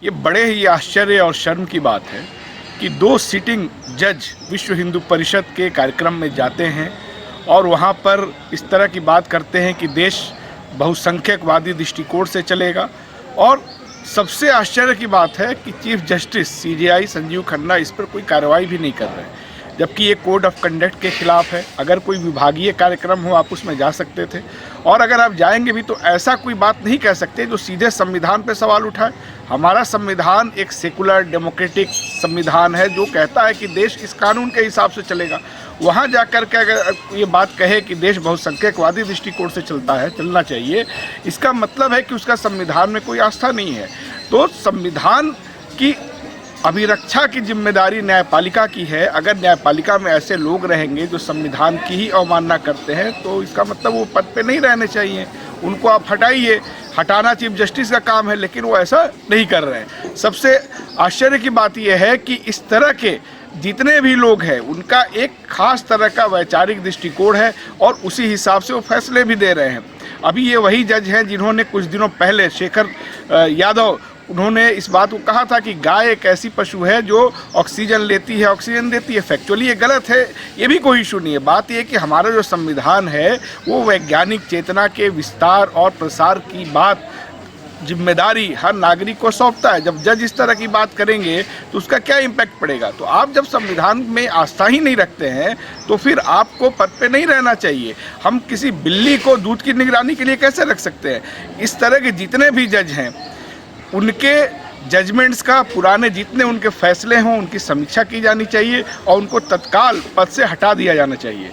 ये बड़े ही आश्चर्य और शर्म की बात है कि दो सिटिंग जज विश्व हिंदू परिषद के कार्यक्रम में जाते हैं और वहाँ पर इस तरह की बात करते हैं कि देश बहुसंख्यकवादी दृष्टिकोण से चलेगा। और सबसे आश्चर्य की बात है कि chief justice CJI Sanjeev Khanna इस पर कोई कार्रवाई भी नहीं कर रहे हैं, जबकि ये कोड ऑफ कंडक्ट के खिलाफ है। अगर कोई विभागीय कार्यक्रम हो आप उसमें जा सकते थे, और अगर आप जाएंगे भी तो ऐसा कोई बात नहीं कह सकते जो सीधे संविधान पर सवाल उठाए। हमारा संविधान एक सेकुलर डेमोक्रेटिक संविधान है जो कहता है कि देश इस कानून के हिसाब से चलेगा। वहाँ जाकर के अगर ये बात कहे कि देश बहुसंख्यकवादी दृष्टिकोण से चलना चाहिए, इसका मतलब है कि उसका संविधान में कोई आस्था नहीं है। तो संविधान की अभिरक्षा की जिम्मेदारी न्यायपालिका की है। अगर न्यायपालिका में ऐसे लोग रहेंगे जो संविधान की ही अवमानना करते हैं तो इसका मतलब वो पद पे नहीं रहने चाहिए, उनको आप हटाइए। हटाना चीफ जस्टिस का काम है, लेकिन वो ऐसा नहीं कर रहे हैं। सबसे आश्चर्य की बात यह है कि इस तरह के जितने भी लोग हैं उनका एक खास तरह का वैचारिक दृष्टिकोण है और उसी हिसाब से वो फैसले भी दे रहे हैं। अभी ये वही जज हैं जिन्होंने कुछ दिनों पहले शेखर यादव, उन्होंने इस बात को कहा था कि गाय एक ऐसी पशु है जो ऑक्सीजन लेती है, ऑक्सीजन देती है। फैक्चुअली ये गलत है, ये भी कोई इशू नहीं है। बात ये कि हमारा जो संविधान है वो वैज्ञानिक चेतना के विस्तार और प्रसार की बात जिम्मेदारी हर नागरिक को सौंपता है। जब जज इस तरह की बात करेंगे तो उसका क्या इम्पैक्ट पड़ेगा। तो आप जब संविधान में आस्था ही नहीं रखते हैं तो फिर आपको पद पे नहीं रहना चाहिए। हम किसी बिल्ली को दूध की निगरानी के लिए कैसे रख सकते हैं। इस तरह के जितने भी जज हैं उनके जजमेंट्स का, पुराने जितने उनके फैसले हों, उनकी समीक्षा की जानी चाहिए और उनको तत्काल पद से हटा दिया जाना चाहिए।